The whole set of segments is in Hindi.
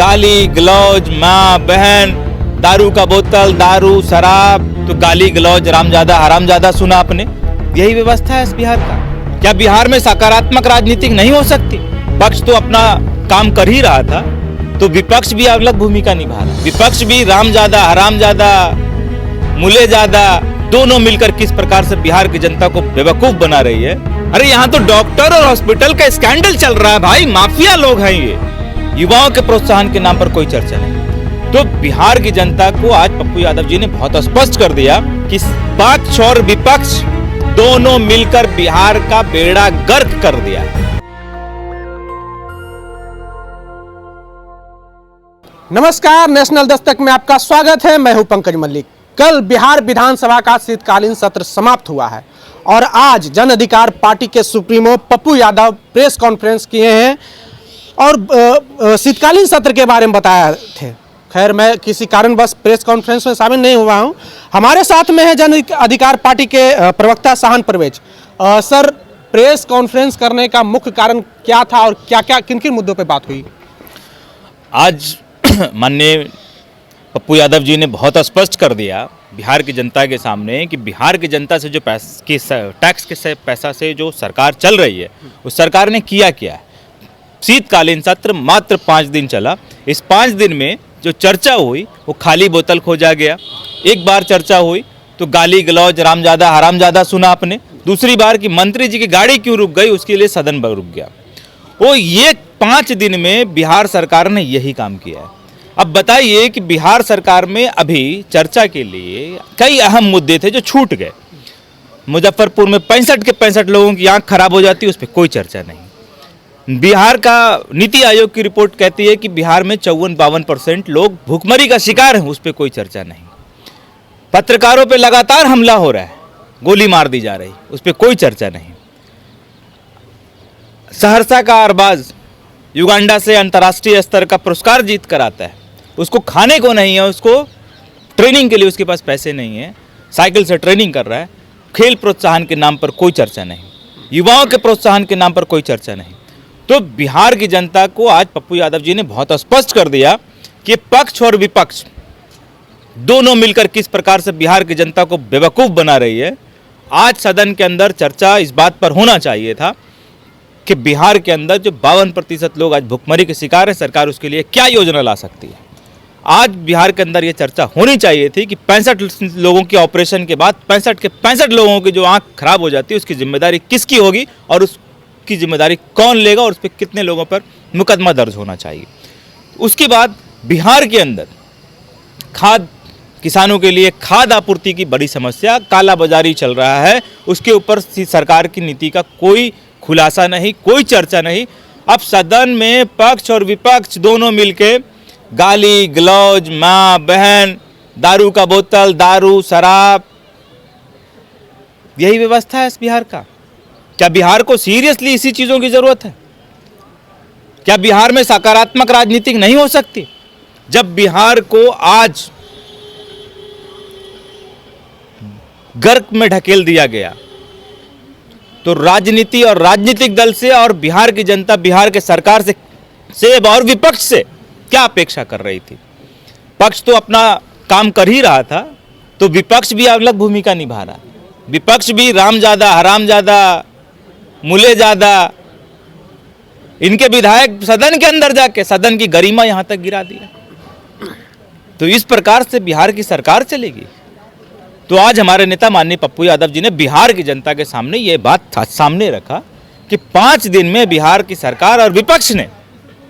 गाली गलौज, माँ बहन, दारू का बोतल, दारू शराब, तो गाली गलौज, रामजादा हरामजादा सुना आपने। यही व्यवस्था है इस बिहार का। क्या बिहार में सकारात्मक राजनीति नहीं हो सकती? पक्ष तो अपना काम कर ही रहा था, तो विपक्ष भी अलग भूमिका निभा रहा। विपक्ष भी रामजादा हरामजादा, मुलेजादा दोनों मिलकर किस प्रकार से बिहार की जनता को बेवकूफ बना रही है। अरे यहाँ तो डॉक्टर और हॉस्पिटल का स्कैंडल चल रहा है भाई, माफिया लोग हैं ये। युवाओं के प्रोत्साहन के नाम पर कोई चर्चा नहीं। तो बिहार की जनता को आज पप्पू यादव जी ने बहुत स्पष्ट कर दिया कि पक्ष और विपक्ष दोनों मिलकर बिहार का बेड़ा गर्क कर दिया। नमस्कार, नेशनल दस्तक में आपका स्वागत है। मैं हूं पंकज मल्लिक। कल बिहार विधानसभा का शीतकालीन सत्र समाप्त हुआ है और आज जन अधिकार पार्टी के supremo Pappu Yadav press conference किए हैं और शीतकालीन सत्र के बारे में बताया थे। खैर, मैं किसी कारणवश प्रेस कॉन्फ्रेंस में शामिल नहीं हुआ हूं। हमारे साथ में है जन अधिकार पार्टी के प्रवक्ता Shahan Parvez. Sir, press conference करने का मुख्य कारण क्या था और क्या किन किन मुद्दों पर बात हुई? आज माननीय पप्पू यादव जी ने बहुत स्पष्ट कर दिया बिहार की जनता के सामने कि बिहार की जनता से जो टैक्स के पैसा से जो सरकार चल रही है, उस सरकार ने किया क्या है। शीतकालीन सत्र मात्र 5 दिन चला। इस 5 दिन में जो चर्चा हुई वो खाली बोतल खोजा गया। एक बार चर्चा हुई तो गाली गलौज, रामजादा हरामजादा सुना आपने। दूसरी बार कि मंत्री जी की गाड़ी क्यों रुक गई, उसके लिए सदन रुक गया। वो ये 5 दिन में बिहार सरकार ने यही काम किया है। अब बताइए कि बिहार सरकार में अभी चर्चा के लिए कई अहम मुद्दे थे जो छूट गए। मुजफ्फरपुर में 65 के 65 लोगों की आंख खराब हो जाती है, उस पर कोई चर्चा नहीं। बिहार का नीति आयोग की रिपोर्ट कहती है कि बिहार में 54-52% लोग भूखमरी का शिकार हैं, उस पर कोई चर्चा नहीं। पत्रकारों पर लगातार हमला हो रहा है, गोली मार दी जा रही, उस पर कोई चर्चा नहीं। सहरसा का अरबाज युगांडा से अंतर्राष्ट्रीय स्तर का पुरस्कार जीत कर आता है, उसको खाने को नहीं है, उसको ट्रेनिंग के लिए उसके पास पैसे नहीं है, साइकिल से ट्रेनिंग कर रहा है। खेल प्रोत्साहन के नाम पर कोई चर्चा नहीं, युवाओं के प्रोत्साहन के नाम पर कोई चर्चा नहीं। तो बिहार की जनता को आज पप्पू यादव जी ने बहुत स्पष्ट कर दिया कि पक्ष और विपक्ष दोनों मिलकर किस प्रकार से बिहार की जनता को बेवकूफ़ बना रही है। आज सदन के अंदर चर्चा इस बात पर होना चाहिए था कि बिहार के अंदर जो 52% लोग आज भुखमरी के शिकार हैं, सरकार उसके लिए क्या योजना ला सकती है। आज बिहार के अंदर ये चर्चा होनी चाहिए थी कि 65 लोगों के ऑपरेशन के बाद 65 के 65 लोगों की जो आंख खराब हो जाती है, उसकी जिम्मेदारी किसकी होगी और उसकी जिम्मेदारी कौन लेगा और उस पर कितने लोगों पर मुकदमा दर्ज होना चाहिए। उसके बाद बिहार के अंदर किसानों के लिए खाद आपूर्ति की बड़ी समस्या, काला बाजारी चल रहा है, उसके ऊपर सरकार की नीति का कोई खुलासा नहीं, कोई चर्चा नहीं। अब सदन में पक्ष और विपक्ष दोनों मिलके गाली गलौज, माँ बहन, दारू का बोतल, दारू शराब, यही व्यवस्था है इस बिहार का। क्या बिहार को सीरियसली इसी चीजों की जरूरत है? क्या बिहार में सकारात्मक राजनीति नहीं हो सकती? जब बिहार को आज गर्क में ढकेल दिया गया तो राजनीति और राजनीतिक दल से और बिहार की जनता बिहार के सरकार से और विपक्ष से क्या अपेक्षा कर रही थी? पक्ष तो अपना काम कर ही रहा था, तो विपक्ष भी अलग भूमिका निभा रहा। विपक्ष भी रामजादा हरामजादा, मुलेजादा, इनके विधायक सदन के अंदर जाके सदन की गरिमा यहां तक गिरा दिया। तो इस प्रकार से बिहार की सरकार चलेगी? तो आज हमारे नेता माननीय पप्पू यादव जी ने बिहार की जनता के सामने ये बात सामने रखा कि 5 दिन में बिहार की सरकार और विपक्ष ने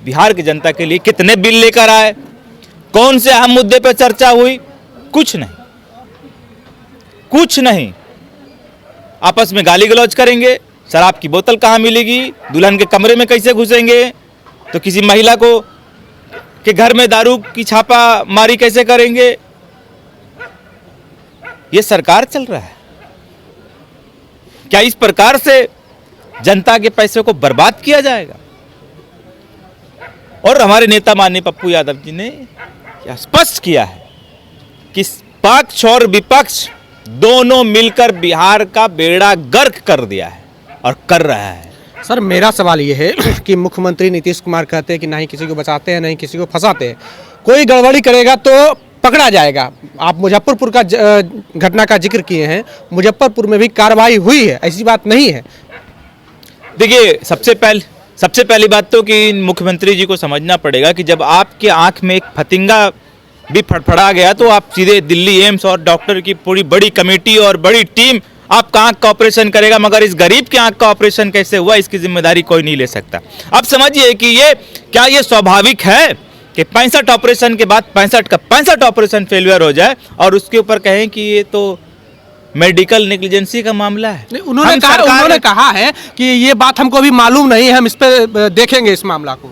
बिहार की जनता के लिए कितने बिल लेकर आए, कौन से अहम मुद्दे पर चर्चा हुई, कुछ नहीं, कुछ नहीं। आपस में गाली गलौज करेंगे, शराब की बोतल कहाँ मिलेगी, दुल्हन के कमरे में कैसे घुसेंगे, तो किसी महिला को के घर में दारू की छापा मारी कैसे करेंगे। ये सरकार चल रहा है। क्या इस प्रकार से जनता के पैसे को बर्बाद किया जाएगा? और हमारे नेता माननीय पप्पू यादव जी ने स्पष्ट किया है कि पक्ष और विपक्ष दोनों मिलकर बिहार का बेड़ा गर्क कर दिया है और कर रहा है। सर मेरा सवाल ये है कि मुख्यमंत्री नीतीश कुमार कहते हैं कि नहीं किसी को बचाते हैं नहीं किसी को फंसाते हैं, कोई गड़बड़ी करेगा तो पकड़ा जाएगा। आप मुजफ्फरपुर का घटना का जिक्र किए हैं, मुजफ्फरपुर में भी कार्रवाई हुई है, ऐसी बात नहीं है। देखिए, सबसे पहली बात तो कि मुख्यमंत्री जी को समझना पड़ेगा कि जब आपके आंख में एक फतिंगा भी फड़फड़ा गया तो आप सीधे दिल्ली एम्स और डॉक्टर की पूरी बड़ी कमेटी और बड़ी टीम आपका आंख का ऑपरेशन करेगा, मगर इस गरीब के आंख का ऑपरेशन कैसे हुआ इसकी जिम्मेदारी कोई नहीं ले सकता। आप समझिए कि ये स्वाभाविक है कि 65 ऑपरेशन के बाद 65 का 65 ऑपरेशन फेलियर हो जाए और उसके ऊपर कहें कि ये तो मेडिकल नेग्लिजेंसी का मामला है। उन्होंने कहा है कि ये बात हमको अभी मालूम नहीं है, हम इस पे देखेंगे इस मामला को।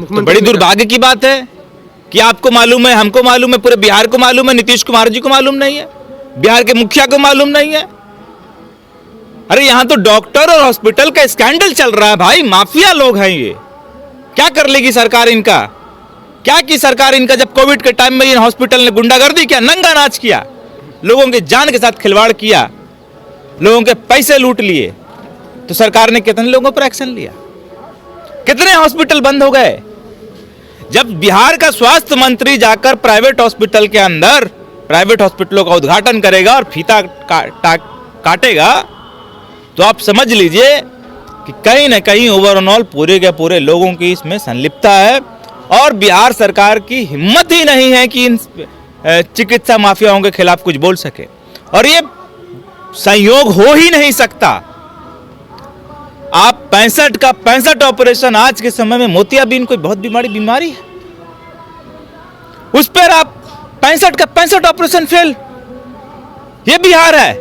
तो बड़ी दुर्भाग्य की बात है कि आपको मालूम है, हमको मालूम है, पूरे बिहार को मालूम है, नीतीश कुमार जी को मालूम नहीं है, बिहार के मुखिया को मालूम नहीं है। अरे यहाँ तो डॉक्टर और हॉस्पिटल का स्कैंडल चल रहा है भाई, माफिया लोग हैं ये। क्या कर लेगी सरकार इनका? क्या की सरकार इनका? जब कोविड के टाइम में इन हॉस्पिटल ने गुंडागर्दी किया, नंगा नाच किया, लोगों के जान के साथ खिलवाड़ किया, लोगों के पैसे लूट लिए, तो सरकार ने कितने लोगों पर एक्शन लिया? कितने हॉस्पिटल बंद हो गए? जब बिहार का स्वास्थ्य मंत्री जाकर प्राइवेट हॉस्पिटल के अंदर प्राइवेट हॉस्पिटलों का उद्घाटन करेगा और फीता काटेगा, तो आप समझ लीजिए कि कहीं ना कहीं ओवरऑल पूरे के पूरे लोगों की इसमें संलिप्तता है और बिहार सरकार की हिम्मत ही नहीं है कि इन चिकित्सा माफियाओं के खिलाफ कुछ बोल सके, और ये संयोग हो ही नहीं सकता। आप 65 का 65 ऑपरेशन आज के समय में, मोतियाबिंद कोई बहुत बीमारी है, उस पर आप 65 का 65 ऑपरेशन फेल। ये बिहार है।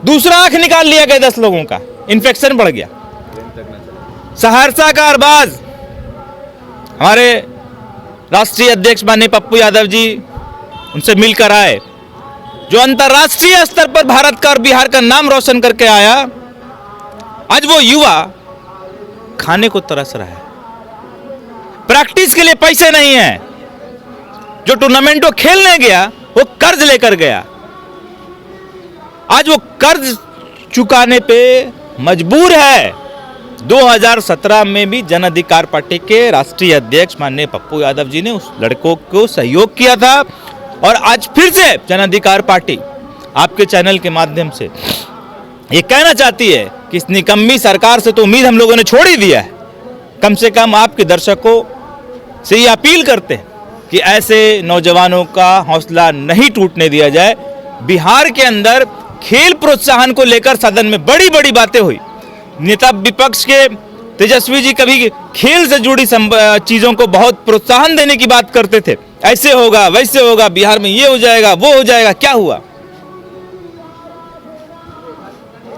दूसरा आंख निकाल लिया गया 10 लोगों का, इन्फेक्शन बढ़ गया। सहरसा का अरबाज, हमारे राष्ट्रीय अध्यक्ष माननीय पप्पू यादव जी उनसे मिलकर आए, जो अंतर्राष्ट्रीय स्तर पर भारत का और बिहार का नाम रोशन करके आया। आज वो युवा खाने को तरस रहा है, प्रैक्टिस के लिए पैसे नहीं है, जो टूर्नामेंटों खेलने गया वो कर्ज लेकर गया, आज वो कर्ज चुकाने पे मजबूर है। 2017 में भी जन अधिकार पार्टी के राष्ट्रीय अध्यक्ष माननीय पप्पू यादव जी ने उस लड़कों को सहयोग किया था, और आज फिर से जन अधिकार पार्टी आपके चैनल के माध्यम से ये कहना चाहती है कि इस निकम्मी सरकार से तो उम्मीद हम लोगों ने छोड़ ही दिया है। कम से कम आपके दर्शकों से ये अपील करते हैं कि ऐसे नौजवानों का हौसला नहीं टूटने दिया जाए। बिहार के अंदर खेल प्रोत्साहन को लेकर सदन में बड़ी बड़ी बातें हुई। नेता विपक्ष के तेजस्वी जी कभी खेल से जुड़ी चीजों को बहुत प्रोत्साहन देने की बात करते थे, ऐसे होगा वैसे होगा, बिहार में ये हो जाएगा वो हो जाएगा। क्या हुआ?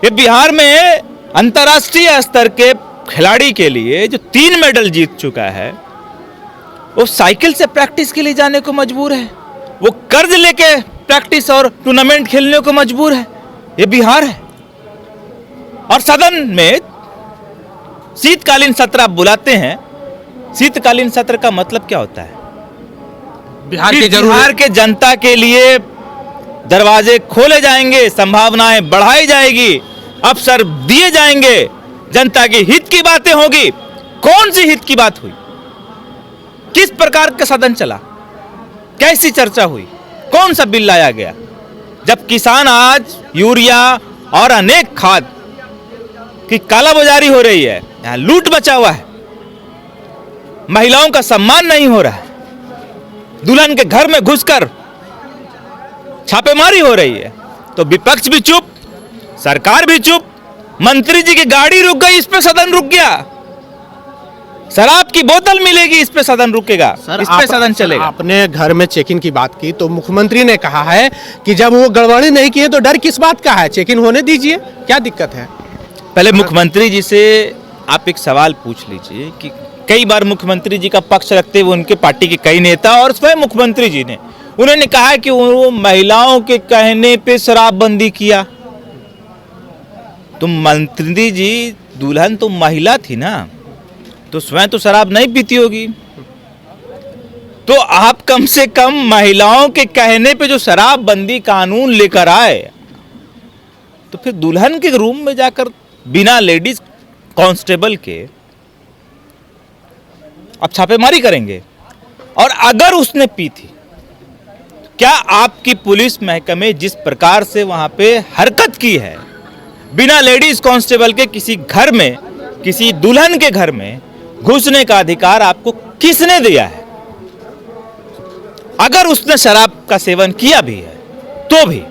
ये बिहार में अंतर्राष्ट्रीय स्तर के खिलाड़ी के लिए जो 3 मेडल जीत चुका है, वो साइकिल से प्रैक्टिस के लिए जाने को मजबूर है, वो कर्ज लेके प्रैक्टिस और टूर्नामेंट खेलने को मजबूर है। ये बिहार है। और सदन में शीतकालीन सत्र आप बुलाते हैं, शीतकालीन सत्र का मतलब क्या होता है? बिहार के जनता के लिए दरवाजे खोले जाएंगे, संभावनाएं बढ़ाई जाएगी, अवसर दिए जाएंगे, जनता के हित की बातें होगी। कौन सी हित की बात हुई? किस प्रकार का सदन चला? कैसी चर्चा हुई? कौन सा बिल लाया गया? जब किसान आज यूरिया और अनेक खाद की कालाबाजारी हो रही है, यहां लूट मचा हुआ है, महिलाओं का सम्मान नहीं हो रहा है, दुल्हन के घर में घुसकर छापेमारी हो रही है, तो विपक्ष भी चुप, सरकार भी चुप, मंत्री जी की गाड़ी रुक गई, इस पे सदन रुक गया। शराब की बोतल मिलेगी, इस पे सदन रुकेगा, इस पे सदन चलेगा। आपने घर में चेक इन की बात की, तो मुख्यमंत्री ने कहा है कि जब वो गड़बड़ी नहीं किए तो डर किस बात का है, चेक इन होने दीजिए, क्या दिक्कत है? पहले मुख्यमंत्री जी से आप एक सवाल पूछ लीजिए कि कई बार मुख्यमंत्री जी का पक्ष रखते हुए उनके पार्टी के कई नेता और स्वयं मुख्यमंत्री जी ने उन्होंने कहा कि वो महिलाओं के कहने पे शराबबंदी किया। तुम मंत्री जी, दुल्हन तो महिला थी ना, तो स्वयं तो शराब नहीं पीती होगी, तो आप कम से कम महिलाओं के कहने पे जो शराबबंदी कानून लेकर आए, तो फिर दुल्हन के रूम में जाकर बिना लेडीज कांस्टेबल के अब छापेमारी करेंगे? और अगर उसने पी थी, क्या आपकी पुलिस महकमे जिस प्रकार से वहां पे हरकत की है, बिना लेडीज कांस्टेबल के किसी घर में, किसी दुल्हन के घर में घुसने का अधिकार आपको किसने दिया है? अगर उसने शराब का सेवन किया भी है तो भी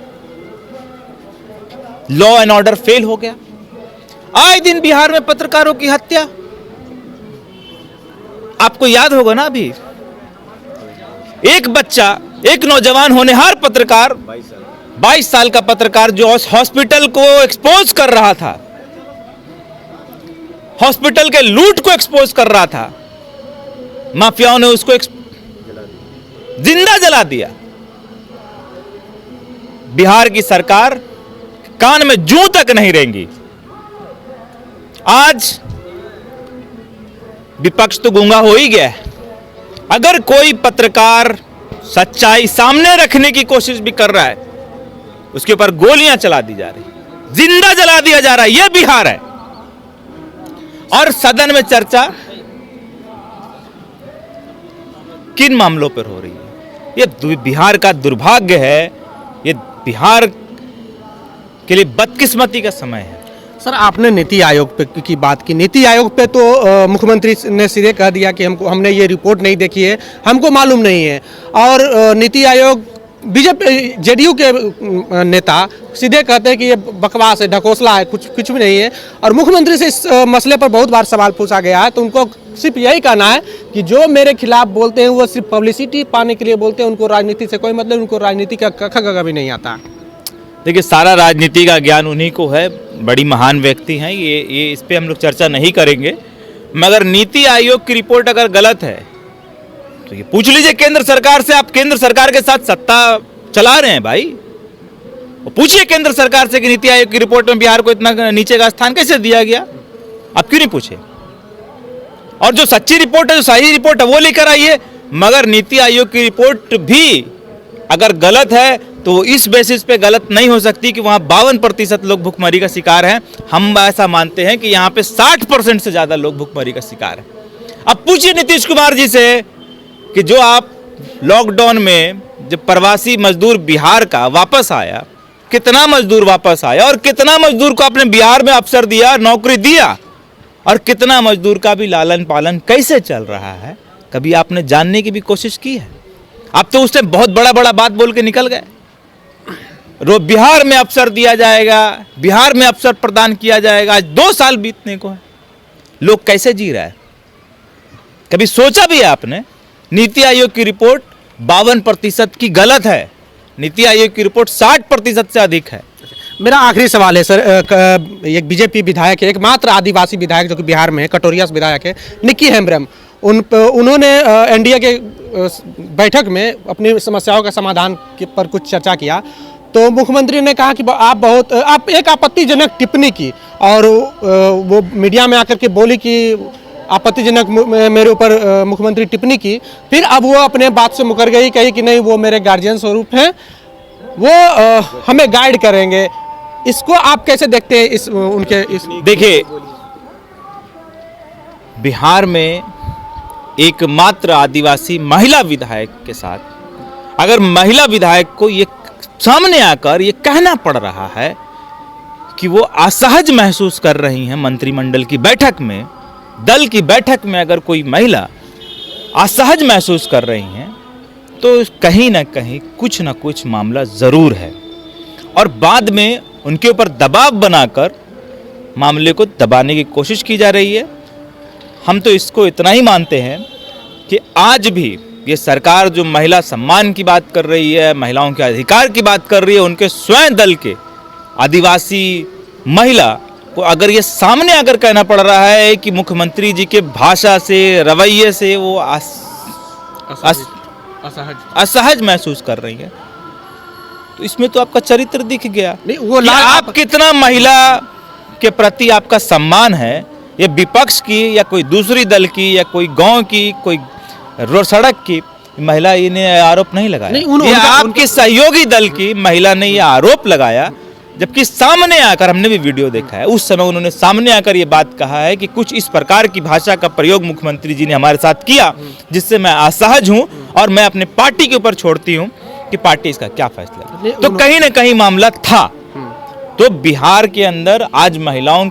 लॉ एंड ऑर्डर फेल हो गया। आए दिन बिहार में पत्रकारों की हत्या, आपको याद होगा ना, अभी एक बच्चा, एक नौजवान होनहार पत्रकार, 22 साल का पत्रकार जो हॉस्पिटल को एक्सपोज कर रहा था, हॉस्पिटल के लूट को एक्सपोज कर रहा था, माफियाओं ने उसको जिंदा जला दिया। बिहार की सरकार कान में जूं तक नहीं रहेंगी। आज विपक्ष तो गूंगा हो ही गया है। अगर कोई पत्रकार सच्चाई सामने रखने की कोशिश भी कर रहा है, उसके ऊपर गोलियां चला दी जा रही, जिंदा जला दिया जा रहा है। यह बिहार है। और सदन में चर्चा किन मामलों पर हो रही है? यह बिहार का दुर्भाग्य है। यह बिहार के लिए बदकिस्मती का समय है। सर, आपने नीति आयोग पे की बात की। नीति आयोग पे तो मुख्यमंत्री ने सीधे कह दिया कि हमने ये रिपोर्ट नहीं देखी है, हमको मालूम नहीं है। और नीति आयोग, बीजेपी जेडीयू के नेता सीधे कहते हैं कि ये बकवास है, ढकोसला है, कुछ भी नहीं है। और मुख्यमंत्री से इस मसले पर बहुत बार सवाल पूछा गया है, तो उनको सिर्फ यही कहना है कि जो मेरे खिलाफ बोलते हैं वो सिर्फ पब्लिसिटी पाने के लिए बोलते हैं, उनको राजनीति से कोई मतलब, उनको राजनीति का कख भी नहीं आता। देखिए, सारा राजनीति का ज्ञान उन्हीं को है, बड़ी महान व्यक्ति हैं ये इस पे हम लोग चर्चा नहीं करेंगे। मगर नीति आयोग की रिपोर्ट अगर गलत है तो ये पूछ लीजिए केंद्र सरकार से। आप केंद्र सरकार के साथ सत्ता चला रहे हैं भाई, पूछिए केंद्र सरकार से कि नीति आयोग की रिपोर्ट में बिहार को इतना नीचे का स्थान कैसे दिया गया। आप क्यों नहीं पूछे? और जो सच्ची रिपोर्ट है, जो सही रिपोर्ट है, वो लेकर आइए। मगर नीति आयोग की रिपोर्ट भी अगर गलत है तो इस बेसिस पे गलत नहीं हो सकती कि वहां 52% लोग भुखमरी का शिकार हैं। हम ऐसा मानते हैं कि यहाँ पे 60% से ज्यादा लोग भुखमरी का शिकार हैं। अब पूछिए नीतीश कुमार जी से कि जो आप लॉकडाउन में जब प्रवासी मजदूर बिहार का वापस आया, कितना मजदूर वापस आया और कितना मजदूर को आपने बिहार में अवसर दिया, नौकरी दिया, और कितना मजदूर का भी लालन पालन कैसे चल रहा है, कभी आपने जानने की भी कोशिश की है? आप तो उस टाइम बहुत बड़ा बड़ा बात बोल के निकल गए। बिहार में अवसर दिया जाएगा, बिहार में अवसर प्रदान किया जाएगा। आज 2 साल बीतने को है, लोग कैसे जी रहा है? कभी सोचा भी है आपने? नीति आयोग की रिपोर्ट 52% की गलत है, नीति आयोग की रिपोर्ट 60% से अधिक है। मेरा आखिरी सवाल है सर, एक बीजेपी विधायक है, एकमात्र आदिवासी विधायक जो कि बिहार में है, कटोरिया से विधायक है, निक्की हेम्ब्रम, उन्होंने एनडीए के बैठक में अपनी समस्याओं का समाधान पर कुछ चर्चा किया। तो मुख्यमंत्री ने कहा कि आप एक आपत्तिजनक टिप्पणी की, और वो मीडिया में आकर के बोली कि आपत्तिजनक मेरे ऊपर मुख्यमंत्री टिप्पणी की। फिर अब वो अपने बात से मुकर गई, कही कि नहीं वो मेरे गार्जियन स्वरूप हैं, वो हमें गाइड करेंगे। इसको आप कैसे देखते हैं? देखिए, बिहार में एकमात्र आदिवासी महिला विधायक के साथ अगर महिला विधायक को ये सामने आकर ये कहना पड़ रहा है कि वो असहज महसूस कर रही हैं मंत्रिमंडल की बैठक में, दल की बैठक में अगर कोई महिला असहज महसूस कर रही हैं, तो कहीं ना कहीं कुछ ना कुछ मामला जरूर है। और बाद में उनके ऊपर दबाव बनाकर मामले को दबाने की कोशिश की जा रही है। हम तो इसको इतना ही मानते हैं कि आज भी ये सरकार जो महिला सम्मान की बात कर रही है, महिलाओं के अधिकार की बात कर रही है, उनके स्वयं दल के आदिवासी महिला को अगर ये सामने अगर कहना पड़ रहा है कि मुख्यमंत्री जी के भाषा से, रवैये से वो असहज महसूस कर रही है, तो इसमें तो आपका चरित्र दिख गया। नहीं, वो आप कितना महिला के प्रति आपका सम्मान है। ये विपक्ष की या कोई दूसरी दल की या कोई गांव की, कोई सड़क की महिला ने आरोप नहीं लगाया। ये आपके सहयोगी दल की महिला ने ये आरोप लगाया जबकि सामने आकर, हमने भी वीडियो देखा है, उस समय उन्होंने सामने आकर ये बात कहा है कि कुछ इस प्रकार की भाषा का प्रयोग मुख्यमंत्री जी ने हमारे साथ किया जिससे मैं असहज हूं और मैं अपने पार्टी के ऊपर छोड़ती हूं कि पार्टी इसका क्या फैसला ले। तो कहीं ना कहीं मामला था। तो बिहार के अंदर आज महिलाओं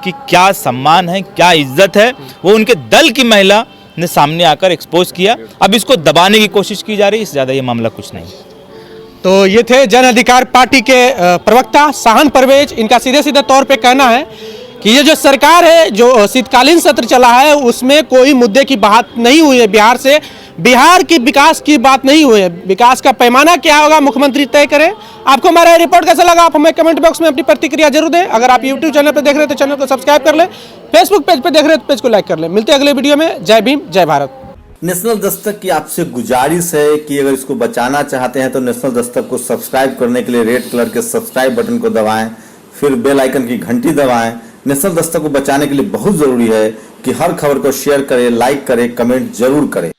की क्या सम्मान है, क्या इज्जत है, वो उनके दल की महिला ने सामने आकर एक्सपोज किया। अब इसको दबाने की कोशिश की जा रही है, इससे ज्यादा ये मामला कुछ नहीं। तो ये थे जन अधिकार पार्टी के प्रवक्ता शाहन परवेज। इनका सीधे सीधे तौर पे कहना है कि ये जो सरकार है, जो शीतकालीन सत्र चला है, उसमें कोई मुद्दे की बात नहीं हुई है बिहार से, बिहार की विकास की बात नहीं हुई है। विकास का पैमाना क्या होगा मुख्यमंत्री तय करें। आपको हमारा रिपोर्ट कैसा लगा, आप हमें कमेंट बॉक्स में अपनी प्रतिक्रिया जरूर दें। अगर आप यूट्यूब चैनल पर देख रहे हैं तो चैनल को सब्सक्राइब कर लें, फेसबुक पेज पर देख रहे हैं तो पेज को लाइक कर लें। मिलते हैं अगले वीडियो में। जय भीम, जय भारत। नेशनल दस्तक की आपसे गुजारिश है कि अगर इसको बचाना चाहते हैं तो नेशनल दस्तक को सब्सक्राइब करने के लिए रेड कलर के सब्सक्राइब बटन को दबाएं, फिर बेल आइकन की घंटी दबाएं। नेशनल दस्तक को बचाने के लिए बहुत जरूरी है कि हर खबर को शेयर करें, लाइक करें, कमेंट जरूर करें।